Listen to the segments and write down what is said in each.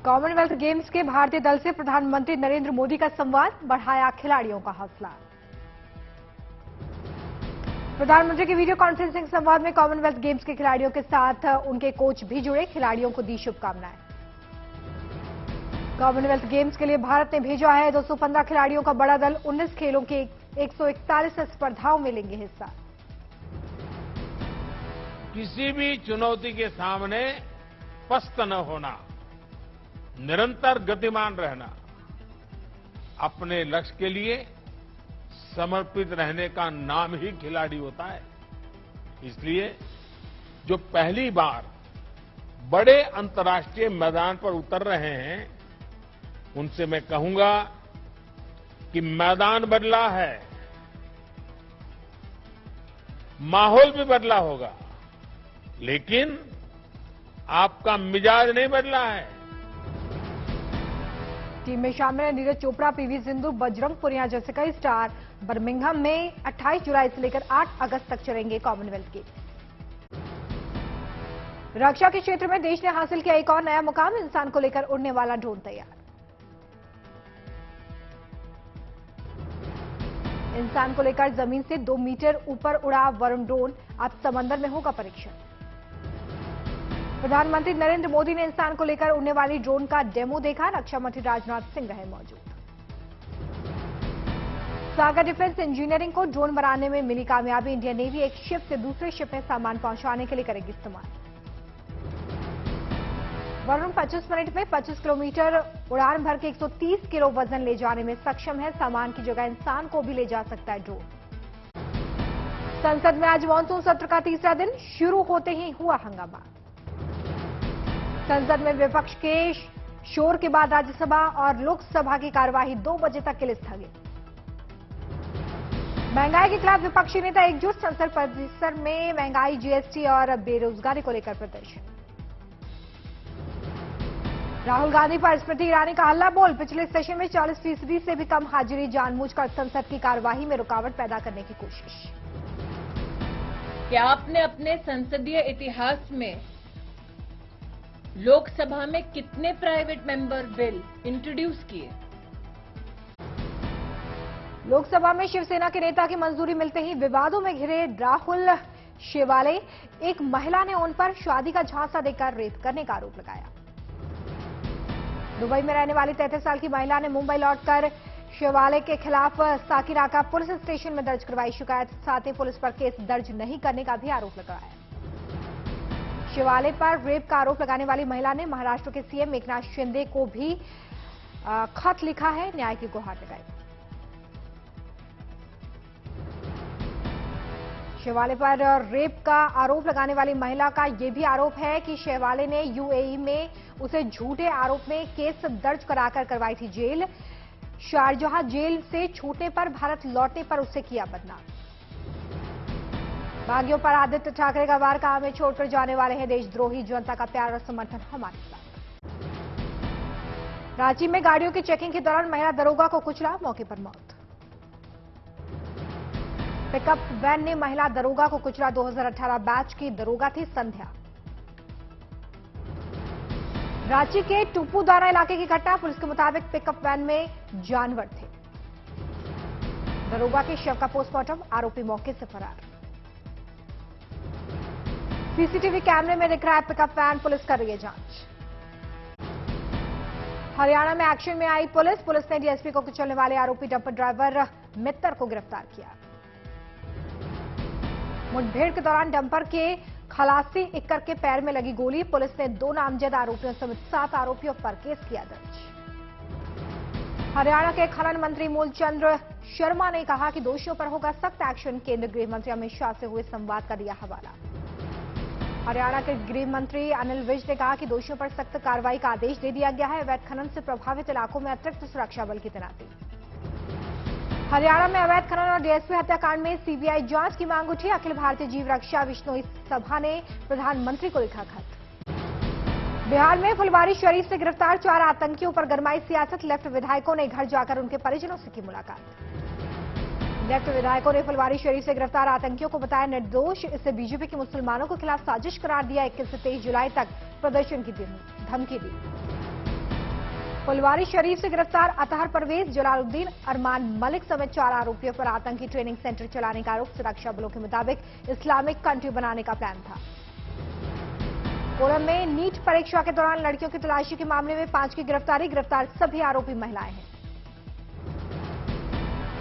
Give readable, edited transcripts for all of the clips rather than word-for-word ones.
Commonwealth games के भारतीय दल से प्रधानमंत्री नरेंद्र मोदी का संवाद, बढ़ाया खिलाड़ियों का हौसला। प्रधानमंत्री के वीडियो कॉन्फ्रेंसिंग संवाद में कॉमनवेल्थ गेम्स के खिलाड़ियों के साथ उनके कोच भी जुड़े, खिलाड़ियों को दी शुभकामनाएं। कॉमनवेल्थ गेम्स के लिए भारत ने भेजा है 215 खिलाड़ियों का बड़ा दल, 19 खेलों के 141 स्पर्धाओं में लेंगे हिस्सा। किसी भी चुनौती के सामने पस्त न होना, निरंतर गतिमान रहना, अपने लक्ष्य के लिए समर्पित रहने का नाम ही खिलाड़ी होता है। इसलिए जो पहली बार बड़े अंतर्राष्ट्रीय मैदान पर उतर रहे हैं, उनसे मैं कहूंगा कि मैदान बदला है, माहौल भी बदला होगा, लेकिन आपका मिजाज नहीं बदला है। टीम में शामिल है नीरज चोपड़ा, पीवी सिंधु, बजरंग पुनिया जैसे कई स्टार। बर्मिंघम में 28 जुलाई से लेकर 8 अगस्त तक चलेंगे कॉमनवेल्थ गेम्स। रक्षा के क्षेत्र में देश ने हासिल किया एक और नया मुकाम, इंसान को लेकर उड़ने वाला ड्रोन तैयार। इंसान को लेकर जमीन से 2 मीटर ऊपर उड़ा वरुण ड्रोन, अब समंदर में होगा परीक्षण। प्रधानमंत्री नरेंद्र मोदी ने इंसान को लेकर उड़ने वाली ड्रोन का डेमो देखा, रक्षा मंत्री राजनाथ सिंह रहे मौजूद। सागर डिफेंस इंजीनियरिंग को ड्रोन बनाने में मिली कामयाबी, इंडियन नेवी एक शिप से दूसरे शिप में सामान पहुंचाने के लिए करेगी इस्तेमाल। वरुण 25 मिनट में 25 किलोमीटर उड़ान भर के 130 किलो वजन ले जाने में सक्षम है, सामान की जगह इंसान को भी ले जा सकता है ड्रोन। संसद में आज मानसून सत्र का तीसरा दिन, शुरू होते ही हुआ हंगामा। संसद में विपक्ष के शोर के बाद राज्यसभा और लोकसभा की कार्यवाही 2 बजे तक के लिए स्थगित। महंगाई के खिलाफ विपक्षी नेता एकजुट, संसद परिसर में महंगाई, जीएसटी और बेरोजगारी को लेकर प्रदर्शन। राहुल गांधी पर स्मृति ईरानी का हल्ला बोल, पिछले सेशन में 40% से भी कम हाजिरी, जानबूझकर संसद की कार्यवाही में रुकावट पैदा करने की कोशिश। क्या आपने अपने संसदीय इतिहास में लोकसभा में कितने प्राइवेट मेंबर बिल इंट्रोड्यूस किए? लोकसभा में शिवसेना के नेता की मंजूरी मिलते ही विवादों में घिरे राहुल शेवाले, एक महिला ने उन पर शादी का झांसा देकर रेप करने का आरोप लगाया। दुबई में रहने वाली 33 साल की महिला ने मुंबई लौटकर शेवाले के खिलाफ साकीनाका पुलिस स्टेशन में दर्ज करवाई शिकायत, साथ ही पुलिस पर केस दर्ज नहीं करने का भी आरोप लगाया। शिवाले पर रेप का आरोप लगाने वाली महिला ने महाराष्ट्र के सीएम एकनाथ शिंदे को भी खत लिखा है, न्याय की गुहार लगाई। शिवाले पर रेप का आरोप लगाने वाली महिला का यह भी आरोप है कि शिवाले ने यूएई में उसे झूठे आरोप में केस दर्ज कराकर करवाई थी जेल। शारजाह जेल से छूटने पर भारत लौटने पर उसे किया बदनाम। बागियों पर आदित्य ठाकरे का वार, कहा हमें छोड़कर जाने वाले हैं देशद्रोही, जनता का प्यार और समर्थन हमारे साथ। रांची में गाड़ियों की चेकिंग के दौरान महिला दरोगा को कुचला, मौके पर मौत। पिकअप वैन ने महिला दरोगा को कुचला, 2018 बैच की दरोगा थी संध्या। रांची के टुप्पूदाना इलाके की घटना, पुलिस के मुताबिक पिकअप वैन में जानवर थे। दरोगा के शव का पोस्टमार्टम, आरोपी मौके से फरार। सीसीटीवी कैमरे में दिख रहा है पिकअप वैन, पुलिस कर रही है जांच। हरियाणा में एक्शन में आई पुलिस ने डीएसपी को कुचलने वाले आरोपी डंपर ड्राइवर मित्तर को गिरफ्तार किया। मुठभेड़ के दौरान डंपर के खलासी इक्कर के पैर में लगी गोली, पुलिस ने 2 नामजद आरोपियों समेत 7 आरोपियों पर केस किया दर्ज। हरियाणा के खनन मंत्री मूलचंद शर्मा ने कहा कि दोषियों पर होगा सख्त एक्शन, केंद्रीय गृह मंत्री अमित शाह से हुए संवाद का दिया हवाला। हरियाणा के गृह मंत्री अनिल विज ने कहा कि दोषियों पर सख्त कार्रवाई का आदेश दे दिया गया है, अवैध खनन से प्रभावित इलाकों में अतिरिक्त सुरक्षा बल की तैनाती। हरियाणा में अवैध खनन और डीएसपी हत्याकांड में सीबीआई जांच की मांग उठी, अखिल भारतीय जीव रक्षा विश्नोई सभा ने प्रधानमंत्री को लिखा खत। बिहार में फुलवारीशरीफ से गिरफ्तार 4 आतंकियों पर गरमाई सियासत, लेफ्ट विधायकों ने घर जाकर उनके परिजनों से की मुलाकात। लेफ्ट विधायकों ने फुलवारीशरीफ से गिरफ्तार आतंकियों को बताया निर्दोष, इससे बीजेपी के मुसलमानों के खिलाफ साजिश करार दिया, 21 से 23 जुलाई तक प्रदर्शन की धमकी दी। फुलवारी शरीफ से गिरफ्तार अतहर परवेज, जलालुद्दीन, अरमान मलिक समेत 4 आरोपियों पर आतंकी ट्रेनिंग सेंटर चलाने का आरोप। सुरक्षा बलों के मुताबिक इस्लामिक कंट्री बनाने का प्लान था। कोलम में नीट परीक्षा के दौरान लड़कियों की तलाशी के मामले में 5 की गिरफ्तारी। गिरफ्तार सभी आरोपी महिलाएं हैं।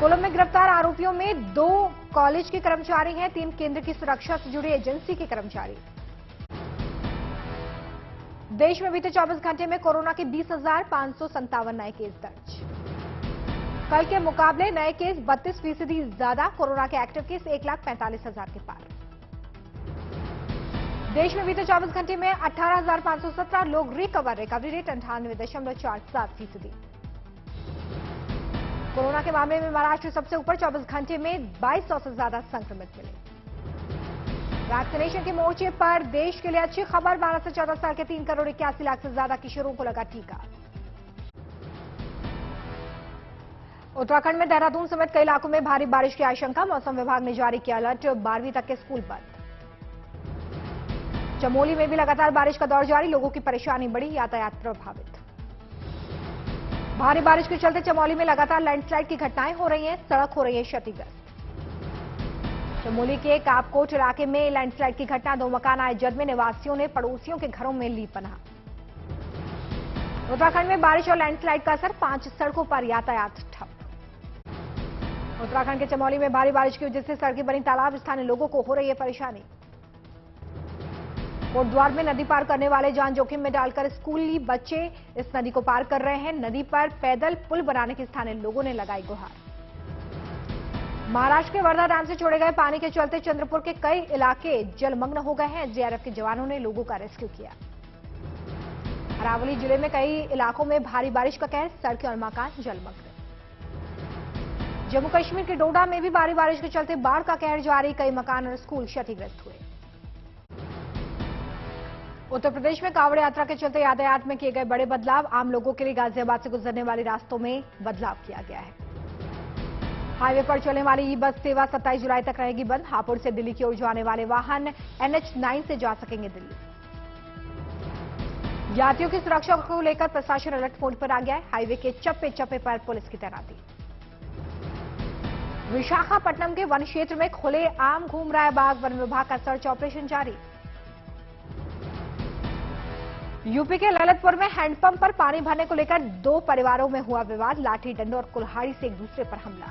कोलम में गिरफ्तार आरोपियों में 2 कॉलेज के कर्मचारी हैं, 3 केंद्र की सुरक्षा से जुड़ी एजेंसी के कर्मचारी। देश में बीते 24 घंटे में कोरोना के 20,557 नए केस दर्ज। कल के मुकाबले नए केस 32% ज्यादा। कोरोना के एक्टिव केस 1,45,000 के पार। देश में बीते 24 घंटे में 18,517 लोग रिकवर। Recovery rate 98.47%। कोरोना के मामले में महाराष्ट्र सबसे ऊपर, 24 घंटे में 2200 से ज्यादा संक्रमित मिले। वैक्सीनेशन के मोर्चे पर देश के लिए अच्छी खबर। 12 से 14 साल के 3,81,00,000 से ज्यादा किशोरों को लगा टीका। उत्तराखंड में देहरादून समेत कई इलाकों में भारी बारिश की आशंका। मौसम विभाग ने जारी किया अलर्ट। 12वीं तक के स्कूल बंद। चमोली में भी लगातार बारिश का दौर जारी। लोगों की परेशानी बढ़ी, यातायात प्रभावित। भारी बारिश के चलते चमोली में लगातार लैंडस्लाइड की घटनाएं हो रही हैं। सड़क हो रही है क्षतिग्रस्त। चमोली के कापकोट इलाके में लैंडस्लाइड की घटना। 2 मकान आए जद में निवासियों ने पड़ोसियों के घरों में ली पनाह। उत्तराखंड में बारिश और लैंडस्लाइड का असर। 5 सड़कों पर यातायात ठप। उत्तराखंड के चमोली में भारी बारिश की वजह से सड़कें बनी तालाब। स्थानीय लोगों को हो रही है परेशानी। कोटद्वार में नदी पार करने वाले जान जोखिम में डालकर स्कूली बच्चे इस नदी को पार कर रहे हैं। नदी पर पैदल पुल बनाने की स्थानीय लोगों ने लगाई गुहार। महाराष्ट्र के वर्धा डैम से छोड़े गए पानी के चलते चंद्रपुर के कई इलाके जलमग्न हो गए हैं। एसडीआरएफ के जवानों ने लोगों का रेस्क्यू किया। अरावली जिले में कई इलाकों में भारी बारिश का कहर। सड़कें और मकान जलमग्न। जम्मू कश्मीर के डोडा में भी भारी बारिश के चलते बाढ़ का कहर जारी। कई मकान और स्कूल क्षतिग्रस्त हुए। उत्तर प्रदेश में कांवड़ यात्रा के चलते यातायात में किए गए बड़े बदलाव। आम लोगों के लिए गाजियाबाद से गुजरने वाले रास्तों में बदलाव किया गया है। हाईवे पर चलने वाली ई बस सेवा 27 जुलाई तक रहेगी बंद। हापुड़ से दिल्ली की ओर जाने वाले वाहन NH9 से जा सकेंगे दिल्ली। यात्रियों की सुरक्षा को लेकर प्रशासन अलर्ट मोड पर आ गया है। हाईवे के चप्पे चप्पे पर पुलिस की तैनाती। विशाखापट्टनम के वन क्षेत्र में खुले आम घूम रहा है बाघ। वन विभाग का सर्च ऑपरेशन जारी। यूपी के ललितपुर में हैंडपंप पर पानी भरने को लेकर 2 परिवारों में हुआ विवाद। लाठी डंडों और कुल्हाड़ी से एक दूसरे पर हमला।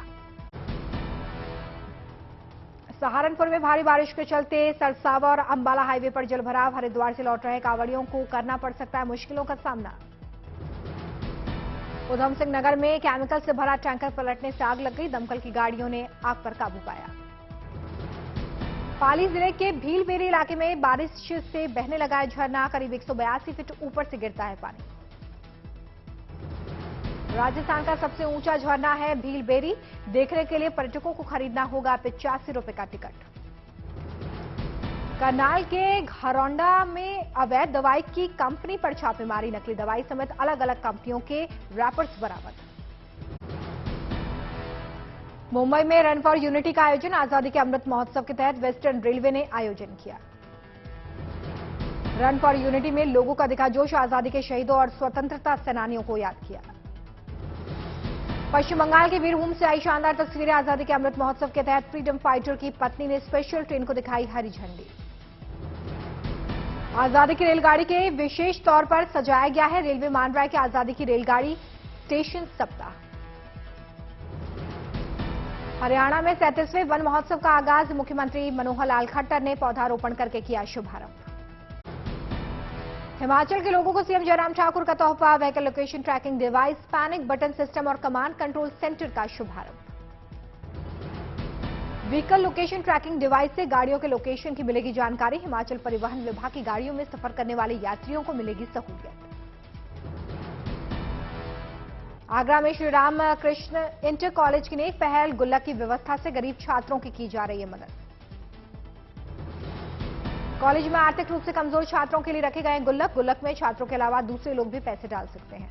सहारनपुर में भारी बारिश के चलते सरसावा और अंबाला हाईवे पर जलभराव। हरिद्वार से लौट रहे कांवड़ियों को करना पड़ सकता है मुश्किलों का सामना। उधम सिंह नगर में केमिकल से भरा टैंकर पलटने से आग लग गई। दमकल की गाड़ियों ने आग पर काबू पाया। पाली जिले के भीलबेरी इलाके में बारिश से बहने लगा है झरना। करीब 182 फीट ऊपर से गिरता है पानी। राजस्थान का सबसे ऊंचा झरना है भीलबेरी। देखने के लिए पर्यटकों को खरीदना होगा 85 रुपए का टिकट। करनाल के घरौंडा में अवैध दवाई की कंपनी पर छापेमारी। नकली दवाई समेत अलग अलग कंपनियों के रैपर्स बरामद। मुंबई में रन फॉर यूनिटी का आयोजन। आजादी के अमृत महोत्सव के तहत वेस्टर्न रेलवे ने आयोजन किया। रन फॉर यूनिटी में लोगों का दिखा जोश। आजादी के शहीदों और स्वतंत्रता सेनानियों को याद किया। पश्चिम बंगाल के बीरभूम से आई शानदार तस्वीरें। आजादी के अमृत महोत्सव के तहत फ्रीडम फाइटर की पत्नी ने स्पेशल ट्रेन को दिखाई हरी झंडी। आजादी की रेलगाड़ी के विशेष तौर पर सजाया गया है। रेलवे मान रहा है कि आजादी की रेलगाड़ी स्टेशन सप्ताह। हरियाणा में 37वें वन महोत्सव का आगाज। मुख्यमंत्री मनोहर लाल खट्टर ने पौधारोपण करके किया शुभारंभ। हिमाचल के लोगों को सीएम जयराम ठाकुर का तोहफा। Vehicle location tracking device, panic button system और कमांड कंट्रोल सेंटर का शुभारंभ। व्हीकल लोकेशन ट्रैकिंग डिवाइस से गाड़ियों के लोकेशन की मिलेगी जानकारी। हिमाचल परिवहन विभाग की गाड़ियों में सफर करने वाले यात्रियों को मिलेगी सहूलियत। आगरा में श्री राम कृष्ण इंटर कॉलेज की नेक पहल। गुल्लक की व्यवस्था से गरीब छात्रों की जा रही है मदद। कॉलेज में आर्थिक रूप से कमजोर छात्रों के लिए रखे गए गुल्लक। गुल्लक में छात्रों के अलावा दूसरे लोग भी पैसे डाल सकते हैं।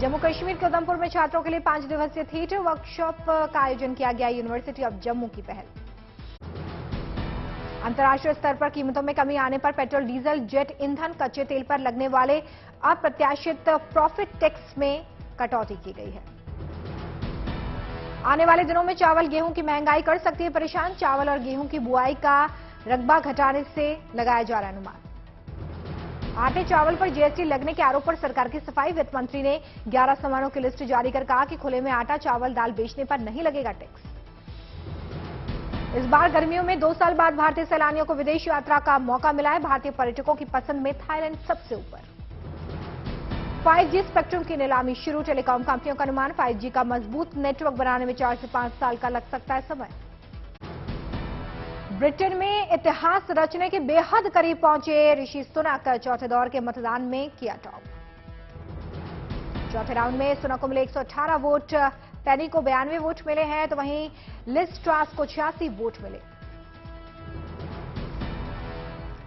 जम्मू कश्मीर के उधमपुर में छात्रों के लिए 5 दिवसीय थिएटर वर्कशॉप का आयोजन किया गया। यूनिवर्सिटी ऑफ जम्मू की पहल। अंतर्राष्ट्रीय स्तर पर कीमतों में कमी आने पर पेट्रोल, डीजल, जेट ईंधन, कच्चे तेल पर लगने वाले अप्रत्याशित प्रॉफिट टैक्स में कटौती की गई है। आने वाले दिनों में चावल, गेहूं की महंगाई कर सकती है परेशान। चावल और गेहूं की बुआई का रकबा घटाने से लगाया जा रहा है अनुमान। आटे चावल पर जीएसटी लगने के आरोप पर सरकार की सफाई। वित्त मंत्री ने 11 सामानों की लिस्ट जारी कर कहा कि खुले में आटा, चावल, दाल बेचने पर नहीं लगेगा टैक्स। इस बार गर्मियों में 2 साल बाद भारतीय सैलानियों को विदेश यात्रा का मौका मिला है। भारतीय पर्यटकों की पसंद में थाईलैंड सबसे ऊपर। 5G स्पेक्ट्रम की नीलामी शुरू। टेलीकॉम कंपनियों का अनुमान 5G का मजबूत नेटवर्क बनाने में 4 से 5 साल का लग सकता है समय। ब्रिटेन में इतिहास रचने के बेहद करीब पहुंचे ऋषि सुनक। चौथे दौर के मतदान में किया टॉप। चौथे राउंड में सुनक को मिले 118 वोट, पेनी को 92 वोट मिले हैं, तो वहीं लिज ट्रस को 86 वोट मिले।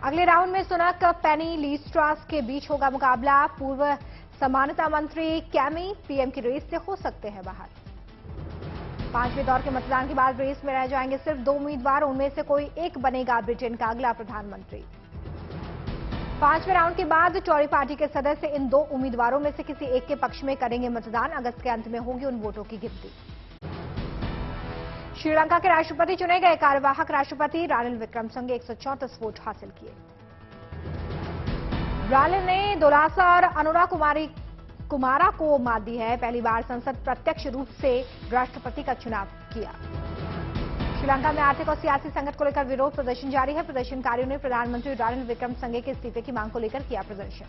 अगले राउंड में सुनक, पेनी, लिज ट्रस के बीच होगा मुकाबला। पूर्व समानता मंत्री कैमी पीएम की रेस से हो सकते हैं बाहर। 5वें दौर के मतदान के बाद रेस में रह जाएंगे सिर्फ 2 उम्मीदवार। उनमें से कोई एक बनेगा ब्रिटेन का अगला प्रधानमंत्री। 5वें राउंड के बाद टॉरी पार्टी के सदस्य इन 2 उम्मीदवारों में से किसी एक के पक्ष में करेंगे मतदान। अगस्त के अंत में होगी उन वोटों की गिनती। श्रीलंका के राष्ट्रपति चुने गए। कार्यवाहक राष्ट्रपति रानिल विक्रमसिंघे 134 वोट हासिल किए। रानिल ने दोलासा और अनुरा कुमारा को मात दी है। पहली बार संसद प्रत्यक्ष रूप से राष्ट्रपति का चुनाव किया। श्रीलंका में आर्थिक और सियासी संकट को लेकर विरोध प्रदर्शन जारी है। प्रदर्शनकारियों ने प्रधानमंत्री रानिल विक्रमसिंघे के इस्तीफे की मांग को लेकर किया प्रदर्शन।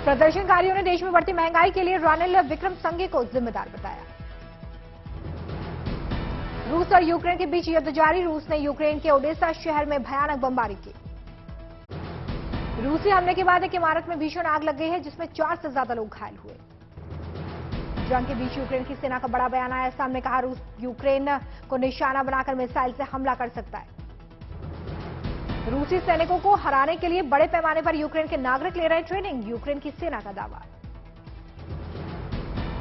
प्रदर्शनकारियों ने देश में बढ़ती महंगाई के लिए रानिल विक्रमसिंघे को जिम्मेदार बताया। रूस और यूक्रेन के बीच युद्ध जारी। रूस ने यूक्रेन के ओडेसा शहर में भयानक बमबारी की। रूसी हमले के बाद एक इमारत में भीषण आग लग गई है, जिसमें 4 से ज्यादा लोग घायल हुए। जंग के बीच यूक्रेन की सेना का बड़ा बयान आया। सामने कहा रूस यूक्रेन को निशाना बनाकर मिसाइल से हमला कर सकता है। रूसी सैनिकों को हराने के लिए बड़े पैमाने पर यूक्रेन के नागरिक ले रहे ट्रेनिंग। यूक्रेन की सेना का दावा।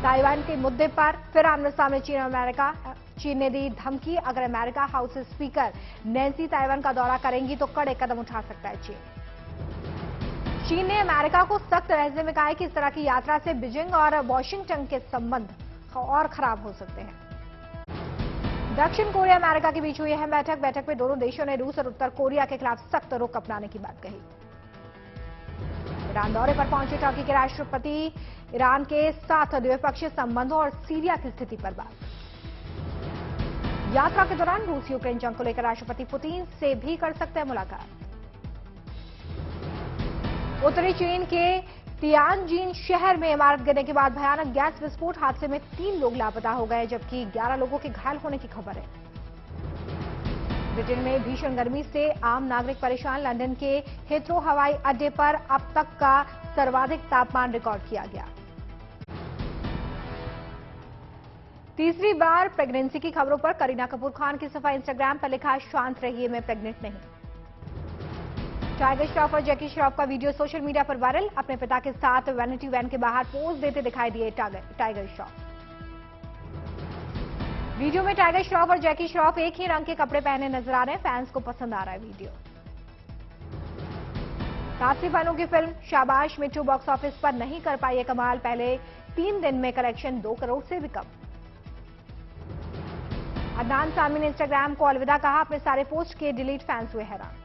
ताइवान के मुद्दे पर फिर आमने सामने चीन और अमेरिका। चीन ने दी धमकी, अगर America house speaker Nancy Taiwan का दौरा करेंगी तो कड़े कदम उठा सकता है चीन। चीन ने अमेरिका को सख्त लहजे में कहा है कि इस तरह की यात्रा से बीजिंग और वॉशिंगटन के संबंध और खराब हो सकते हैं। दक्षिण कोरिया अमेरिका के बीच हुई है बैठक में दोनों देशों ने रूस और उत्तर कोरिया के खिलाफ सख्त रुख अपनाने की बात कही। ईरान दौरे पर पहुंचे टर्की के राष्ट्रपति ईरान के साथ द्विपक्षीय संबंधों और सीरिया की स्थिति पर बात। यात्रा के दौरान रूस यूक्रेन जंग को लेकर राष्ट्रपति पुतिन से भी कर सकते हैं मुलाकात। उत्तरी चीन के तियानजिन शहर में इमारत गिरने के बाद भयानक गैस विस्फोट। हादसे में 3 लोग लापता हो गए, जबकि 11 लोगों के घायल होने की खबर है। ब्रिटेन में भीषण गर्मी से आम नागरिक परेशान। लंदन के हीथ्रो हवाई अड्डे पर अब तक का सर्वाधिक तापमान रिकॉर्ड किया गया। तीसरी बार प्रेगनेंसी की खबरों पर करीना कपूर खान की सफाई। इंस्टाग्राम पर लिखा, शांत रहिए, मैं प्रेग्नेंट नहीं। टाइगर श्रॉफ और जैकी श्रॉफ का वीडियो सोशल मीडिया पर वायरल। अपने पिता के साथ वैनिटी वैन के बाहर पोज देते दिखाई दिए टाइगर श्रॉफ। वीडियो में टाइगर श्रॉफ और जैकी श्रॉफ एक ही रंग के कपड़े पहने नजर आ रहे हैं। फैंस को पसंद आ रहा है वीडियो। तापसी पन्नू की फिल्म शाबाश मिट्टू बॉक्स ऑफिस पर नहीं कर पाई है कमाल। पहले 3 दिन में कलेक्शन 2 करोड़ से भी कम। अदनान सामी ने इंस्टाग्राम को अलविदा कहा। अपने सारे पोस्ट किए डिलीट, फैंस हुए हैरान।